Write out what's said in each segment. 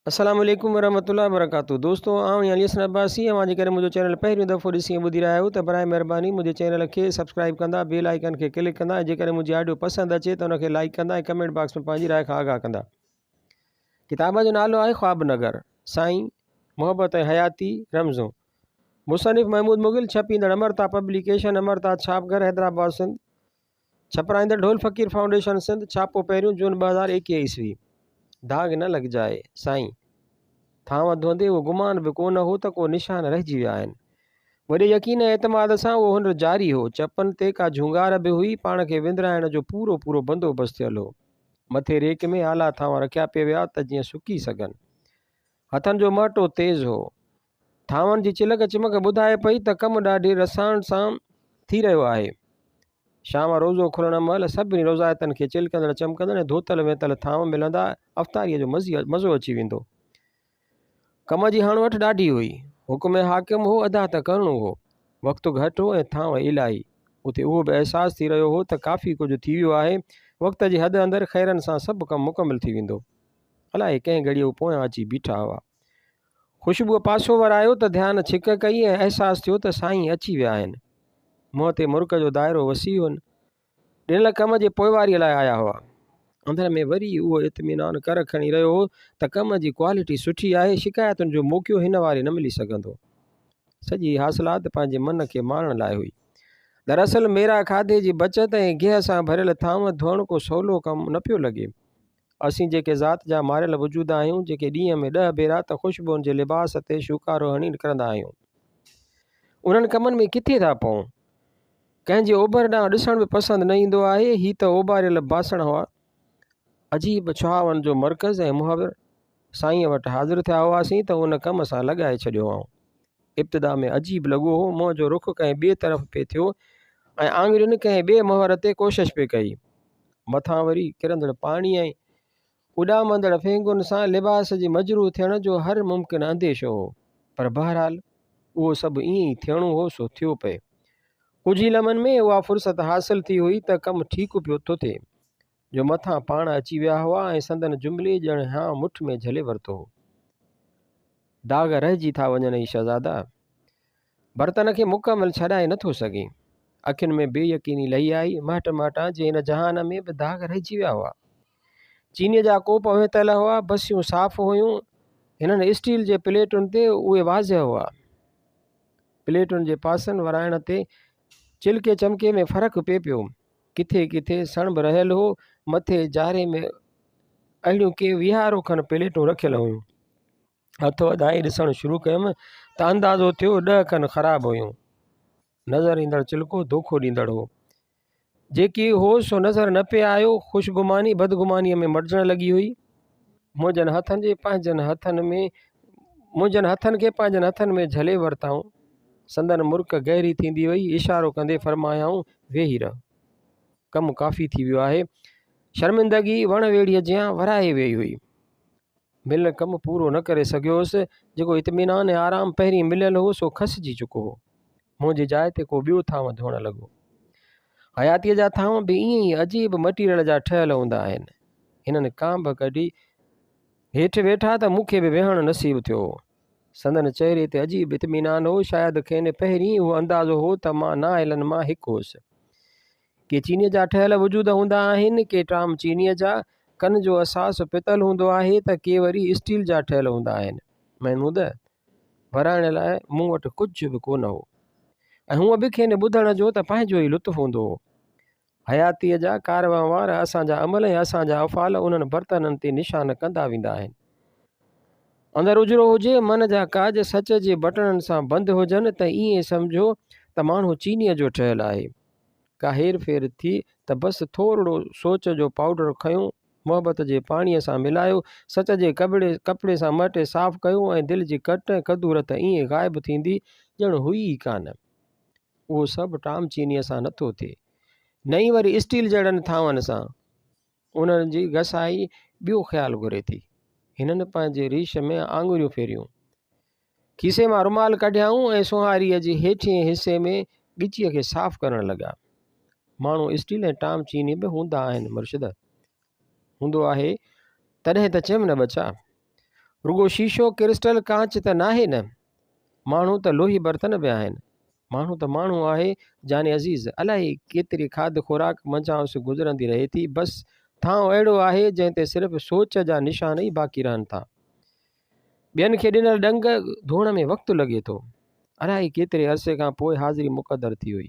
अस्सलाम वालेकुम वरहमतुल्लाहि वबरकातुहू। दोस्तों आउं अली हसन अब्बासी अवां जेकॾहिं मुंहिंजो चैनल पहिरियों दफ़ो ॾिसी ॿुधी रहिया आहियो त बराए महिरबानी मुंहिंजे चैनल खे सब्सक्राइब कंदा, बेल आइकन खे क्लिक कंदा ऐं जेकॾहिं मुंहिंजी ऑडियो पसंदि अचे त उनखे लाइक कंदा ऐं कमेंट बॉक्स में पंहिंजी राय खां आगाह कंदा। किताब जो नालो आहे ख्वाब नगर, साईं मोहब्बत ऐं हयाती रमज़ूं। मुसनिफ़ महमूद मुगिल, छपींदड़ अमरता पब्लिकेशन, अमरता छापघर, हैदराबाद सिंध। छपराईंदड़ ढोल फ़कीर फाउंडेशन सिंध। छापो पहिरियों जून 2021 ईस्वी। दाग न लग जाए साईं, थांव धोंदे उहो गुमान बि कोन हो त को निशान रहिजी विया आहिनि। वॾे यकीन ऐं एतमाद सां उहो हुनर जारी हो। चपनि ते का झुंगार बि हुई, पाण खे विंदराइण जो पूरो पूरो बंदोबस्तु थियल हो। मथे रेक में आला थांव रखिया पिए विया त जीअं सुकी सघनि। हथनि जो मटो तेज़ हो। थांवनि जी चिलक चिमक ॿुधाए पई त कमु ॾाढी रसाण सां थी रहियो आहे। शाम रोज़ो खुलण महिल सभिनी रोज़ायतनि खे चिलकंदड़ चमकंदड़ ऐं धोतल वेतल थांव मिलंदा, अफ़्तारीअ जो मज़ो अची वेंदो। कम जी हाणवठि ॾाढी हुई। हुकुम हाकिम हो, अदा त करिणो हो। वक़्तु घटि हो ऐं थांव इलाही। उते उहो बि अहसासु थी रहियो हो त काफ़ी कुझु थी वियो आहे। वक़्त जी हद अंदरि ख़ैरनि सां सभु कमु मुकमिल थी वेंदो। अलाए कंहिं घड़ी हू पोयां अची बीठा हुआ। ख़ुशबूअ पासो वरायो त ध्यानु छिक कई ऐं अहसासु थियो त साईं अची विया आहिनि। मुंहं ते मुर्क जो दाइरो वसी हुन। ॾिनल कम जे पोइवारीअ लाइ आया हुआ। अंदर में वरी उहो इत्मीनान कर खणी रहियो हो त कम जी क्वालिटी सुठी आहे, शिकायतुनि जो मौक़ियो हिन वारे न मिली सघंदो। सॼी हासिलात पंहिंजे मन खे माणण लाइ हुई। दरअसल मेरा खाधे जी बचति ऐं गिह सां भरियल थांव धोअण को सवलो कमु न पियो लॻे। असीं जेके ज़ात जा मारियल वजूद आहियूं, जेके ॾींहं में 10 भेरा त ख़ुशबुनि जे लिबास ते शुकारो हणी निकिरंदा आहियूं, उन्हनि कमनि में किथे था पऊं। कंहिंजे ओभर ॾांहुं ॾिसण बि पसंदि न ईंदो आहे। ही त ओभारियल बासण हुआ। अजीब छुहावनि जो मर्कज़ ऐं मुहवर साईं वटि हाज़िर थिया हुआसीं त उन कम सां लॻाए छॾियो आऊं। इब्तिदा में अजीब लॻो हो। मुंहं जो रुख कंहिं ॿिए तरफ़ पिए थियो ऐं आङुरियुनि कंहिं ॿिए मुहर ते कोशिशि पिए कई। मथां वरी किरंदड़ पाणी ऐं उॾामंदड़ फेंगुनि सां लिबास जी मजरू थियण जो हर मुमकिन अंदेशो हो। पर बहरहाल उहो सभु ईअं ई थियणो हो सो थियो पए। कुझु ई लम्हनि में उहा फ़ुर्सत हासिल थी हुई त कमु ठीकु पियो थो थिए, जो मथां पाण अची विया हुआ ऐं संदन जुमिले ॼण हाँ मुठ में झले वरितो हो। दाग रहिजी था वञनि ई शहज़ादा, बर्तन खे मुकमल छॾाए नथो सघे। अखियुनि में बेयकीनी लही आई। महट महटां जे हिन जहान में बि दाग रहिजी विया हुआ। चीनीअ जा कोप वेतल हुआ, बसियूं साफ़ हुयूं। हिननि स्टील जे प्लेटुनि ते उहे वाज़िह हुआ। प्लेटुनि जे पासनि वराइण ते चिलके चमके में फ़र्क़ु पिए पियो। किथे किथे सणब रहियल हो। मथे जारे में अहिड़ियूं के विहारो खनि प्लेटूं रखियल हुयूं। हथ वधाए ॾिसणु शुरू कयुमि त अंदाज़ो थियो 10 खनि ख़राबु हुयूं। नज़र ईंदड़ चिलको धोखो ॾींदड़ हो। जेकी हो सो नज़र न पिए आयो। ख़ुशगुमानी बदगुमानीअ में मटिजण लॻी हुई। मुंहिंजनि हथनि खे पंहिंजनि हथनि में झले वरिताऊं। संदन मुर्क गहरी थींदी वई। इशारो कंदे फरमायाऊं, वेही रह, कमु काफ़ी थी वियो आहे। शर्मिंदगी वण वेड़ीअ जियां वराए वेई हुई। मिलियल कमु पूरो न करे सघियोसि। जेको इत्मीनान ऐं आराम पहिरीं मिलियल हो सो खसिजी चुको हो। मुंहिंजी जाइ ते को ॿियो थांव धोअण लॻो। हयातीअ जा थांव बि ईअं ई अजीब मटीरियल जा ठहियल हूंदा आहिनि। हिननि कांब कढी हेठि वेठा त मूंखे बि वेहणु नसीबु थियो। संदन चहिरे ते अजीब इत्मीनान हो। शायदि खेनि पहिरीं उहो अंदाज़ो हो त मां नाअहलनि मां हिकु हुउसि। के चीनीअ जा ठहियल वजूद हूंदा आहिनि, के टाम चीनीअ जा, कन जो असास पितल हूंदो आहे त के वरी स्टील जा ठहियल हूंदा आहिनि। महमूद, वराइण लाइ मूं वटि कुझु बि कोन हो ऐं हूअं बि खेनि ॿुधण जो त पंहिंजो ई लुत्फ़ हूंदो हो। हयातीअ जा कारवां वार असांजा अमल ऐं असांजा अफ़ाल उन्हनि बर्तननि ते निशान कंदा वेंदा आहिनि। अंदरि उजरो हुजे, मन जा काज सच जे बटणनि सां बंदि हुजनि त ईअं सम्झो त माण्हू चीनीअ जो ठहियल आहे। का हेर फेर थी त बसि थोरो सोच जो पाउडर खयूं, मोहबत जे पाणीअ सां मिलायो, सच जे कपिड़े सां मटे साफ़ कयूं ऐं दिलि जी कट ऐं कदूरत ईअं ग़ाइबु थींदी ॼण हुई ई कान। उहो सभु टाम चीनीअ सां नथो थिए, न ई वरी स्टील जहिड़नि थांवनि सां। उन्हनि जी घसाई ॿियो ख़्यालु घुरे थी। हिननि पंहिंजे रीश में आङुरियूं फेरियूं, खीसे मां रुमाल कढियाऊं ऐं सुहारीअ जे हेठिएं हिसे में ॻिचीअ खे साफ़ करणु लॻा। माण्हू स्टील ऐं टाम चीनी बि हूंदा आहिनि मुर्शिद, हूंदो आहे, तॾहिं त चयमि न बचा। रुगो शीशो क्रिस्टल कांच त नाहे न, माण्हू त लोही बर्तन बि आहिनि। माण्हू त माण्हू आहे जाने अज़ीज़, अलाही केतिरी खाद खुराक मंझांसि गुज़रंदी रहे थी, बसि थांव अहिड़ो आहे जंहिं ते सिर्फ़ु सोच जा निशान ई बाक़ी रहनि था। ॿियनि खे ॾिनल डंग धोअण में वक़्तु लॻे थो। अलाही केतिरे अरसे खां पोइ हाज़िरी मुक़दर थी हुई।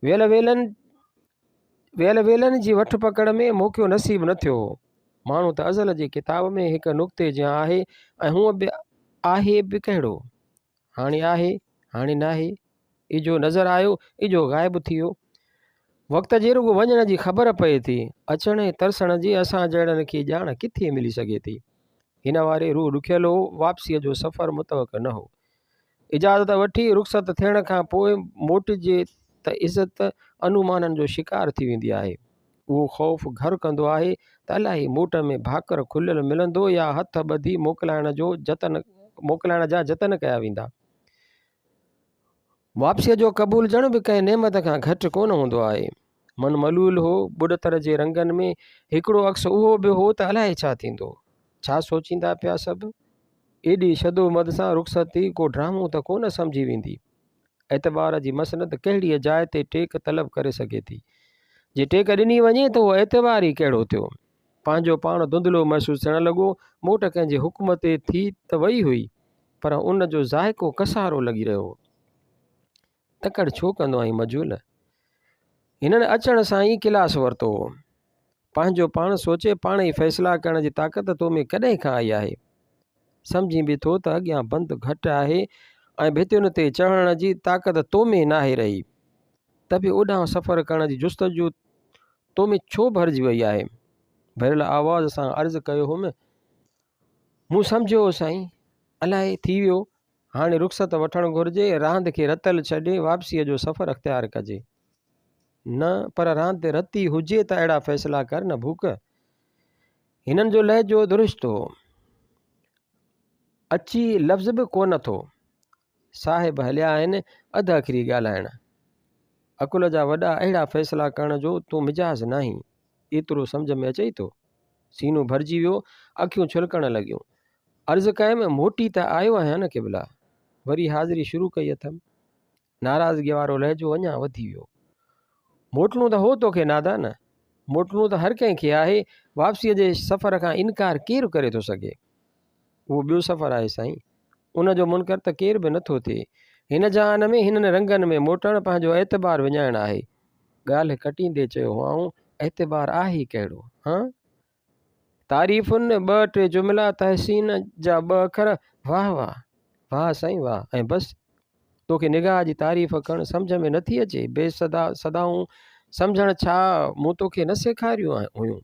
वियल वेलनि जी वठ पकड़ में मौक़ियो नसीब न थियो हो। माण्हू त अज़ल जी किताब में हिकु नुक़्ते जिहां आहे, ऐं हूअं बि आहे बि कहिड़ो। हाणे आहे, हाणे नाहे, इजो नज़र आयो, इजो ग़ाइबु थी वियो। वक़्त जे रुगो वञण जी ख़बर पए थी, अचण ऐं तरसण जी असां जहिड़नि खे ॼाण किथे मिली सघे थी। हिन वारे रूह ॾुखियल हो, वापसीअ जो सफ़रु मुतवक़ न हो। इजाज़त वठी रुख़सत थियण खां पोइ मोटिजे त इज़त अनुमाननि जो शिकार थी वेंदी आहे। उहो ख़ौफ़ घर कंदो आहे त अलाही मोट में भाकर खुलियल मिलंदो या हथ ॿधी मोकिलाइण जा जतन कया वेंदा। वापसीअ जो क़बूल ॼण बि कंहिं नेमत खां घटि कोन हूंदो आहे। मन मलूल हो, बुॾतर जे रंगनि में हिकिड़ो अक्स उहो बि हो त अलाए छा थींदो, छा सोचींदा पिया सभु। एॾी शदोमद सां रुख़सती को ड्रामो त कोन सम्झी वेंदी। एतबार जी मसनत कहिड़ी जाइ ते टेक तलब करे सघे थी। जे टेक ॾिनी वञे त उहो एतबार ई कहिड़ो थियो। पंहिंजो पाण धुंधलो महसूसु थियणु लॻो। मोट कंहिंजे हुकुम ते थी त वई हुई, पर उन जो ज़ाइक़ो कसारो लॻी रहियो। तकड़ि छो कंदो आहीं मजूल? हिननि अचण सां ई क्लास वरितो हो। पंहिंजो पाण सोचे पाण ई फ़ैसिला करण जी ताक़त तो में कॾहिं खां आई आहे। सम्झी बि थो त अॻियां बंदि घटि आहे ऐं भितियुनि ते चढ़ण जी ताक़त तो में नाहे रही, त बि ओॾां सफ़र करण जी जुस्तजू तो में छो भरिजी वई आहे। भरियल आवाज़ सां अर्ज़ु कयो हुउमि, मूं सम्झियो साईं, अलाए थी वियो। हाणे रुख़सत वठणु घुरिजे, रांदि खे रतल छॾे वापसीअ जो सफ़र अख़्तियार कजे। न, पर रांदि रती हुजे त अहिड़ा फ़ैसिला कर न भूक। हिननि जो लहजो दुरुस्त हो, अची लफ़्ज़ बि कोन थो। साहिब हलिया आहिनि अधु अखरी ॻाल्हाइण। अकुल जा वॾा अहिड़ा फ़ैसिला करण जो तूं मिजाज़ नाहीं, एतिरो सम्झ में अचई थो। सीनो भरिजी वियो, अखियूं छुलकण लॻियूं। अर्ज़ु कयमि, मोटी त आयो आहियां न क़िबला। वरी हाज़िरी शुरू कई अथमि। नाराज़गी वारो लहजो अञा वधी वियो। मोटणो त हो तोखे नादान, मोटणो त हर कंहिंखे आहे। वापसीअ जे सफ़र खां इनकार केरु करे थो सघे। उहो ॿियो सफ़र आहे साईं, उनजो मुनकर त केर बि नथो थिए। हिन जहान में हिननि रंगनि में मोटणु पंहिंजो एतबार विञाइणु आहे। ॻाल्हि कटींदे चयो हुआऊं, एतबार आहे कहिड़ो? हां, तारीफ़ुनि 2-3 जुमिला, तहसीन जा 2 अखर, वाह वाह वाह साईं वाह, ऐं बसि। तोखे निगाह जी तारीफ़ करणु सम्झ में नथी अचे। सदाऊं सम्झण छा मूं तोखे न सेखारियूं हुयूं?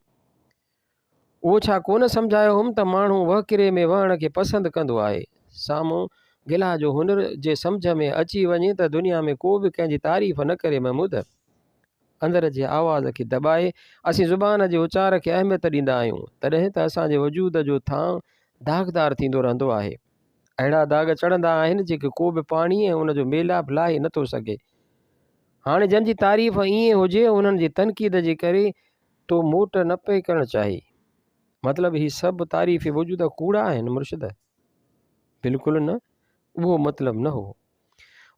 उहो छा कोन सम्झायो हुउमि त माण्हू वहकिरे में वहण खे पसंदि कंदो आहे। साम्हूं गिला जो हुनर जे सम्झ में अची वञे त दुनिया में को बि कंहिंजी तारीफ़ न करे महमूद। अंदर जे आवाज़ खे दॿाए असीं ज़ुबान जे उचार खे अहमियत ॾींदा आहियूं, तॾहिं त असांजे वजूद जो थांव दाग़दार थींदो रहंदो आहे। अहिड़ा दाग़ चढ़ंदा आहिनि जेके को बि पाणी ऐं उनजो मेलाप लाहे नथो सघे। हाणे जंहिंजी तारीफ़ ईअं हुजे, उन्हनि जी तनक़ीद जे करे तो मोट न पई करणु चाही। मतिलबु ही सभु तारीफ़ वजूद कूड़ा आहिनि मुर्शिद? बिल्कुलु न, उहो मतिलबु न हो।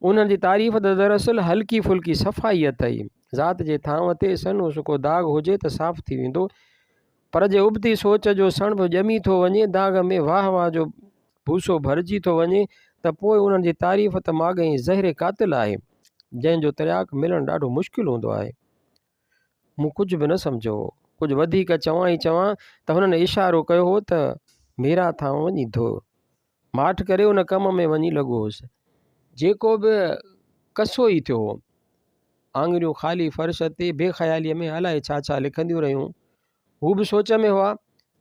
उन्हनि जी तारीफ़ त दरअसल हल्की फुल्की सफ़ाई अथई। ज़ात जे थांव ते सन्हो सुको दाग़ हुजे त साफ़ थी वेंदो, पर जे उबती सोच जो सण बि ॼमी थो वञे, दाग़ में वाह वाह जो भूसो भरिजी थो वञे, त पोइ उन्हनि जी तारीफ़ त माॻई ज़हर क़ातिल आहे, जंहिंजो तिर्याक मिलणु ॾाढो मुश्किल हूंदो आहे। मूं कुझु बि न सम्झो। कुझु वधीक चवां त हुननि इशारो कयो हो त मेरा थांव वञी धो। माठ करे उन कम में वञी लॻो हुउसि। जेको बि कसो ई थियो हो। आङुरियूं ख़ाली फ़र्श ते बेख़यालीअ में अलाए छा छा लिखंदियूं रहियूं। हू बि सोच में हुआ।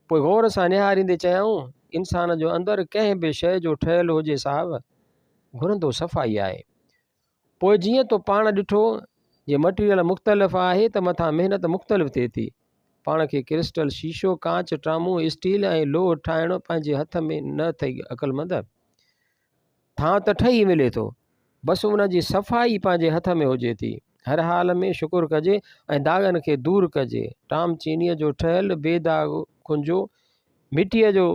पोइ गौर सां निहारींदे चयाऊं, इंसान जो अंदरि कंहिं बि शइ जो ठहियलु हुजे साहब, घुरंदो सफ़ाई आहे। पोइ जीअं तो पाण ॾिठो, जे मटीरियल मुख़्तलिफ़ आहे त मथां महिनत मुख़्तलिफ़ थिए थी। पाण खे क्रिस्टल, शीशो, कांच, टामू, स्टील ऐं लोह ठाहिणु पंहिंजे हथ में न अथई अक़लमंद। थांव त ठही मिले थो, बसि उन जी सफ़ाई पंहिंजे हथ में हुजे थी। हर हाल में शुकुर कजे ऐं दाग़नि खे दूरि कजे। टाम चीनीअ जो ठहियलु बेदाग़ खुंजो, मिटीअ जो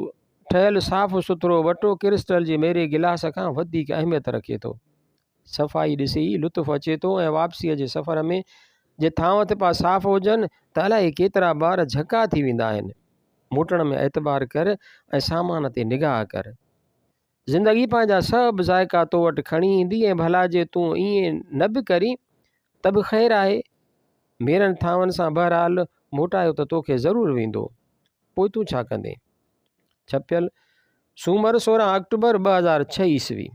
ठहियलु साफ़ सुथरो वटो क्रिस्टल जे मेरे गिलास खां वधीक अहमियत रखे थो। सफ़ाई ॾिसी लुत्फ़ अचे थो ऐं वापसीअ जे सफ़र में जे थांव ते पा साफ़ हुजनि त अलाए केतिरा ॿार झका थी वेंदा आहिनि। मोटण में एतबार कर ऐं सामान ते निगाह कर। ज़िंदगी पंहिंजा सभु ज़ाइका तो वटि खणी ईंदी ऐं भला जे तूं ईअं न बि करी त बि ख़ैर आहे। मेरनि थांवनि सां बहरहाल मोटायो त तोखे ज़रूरु वेंदो, पोइ तूं छा कंदे। छपियल सूमर 16 अक्टूबर 2006 ईस्वी।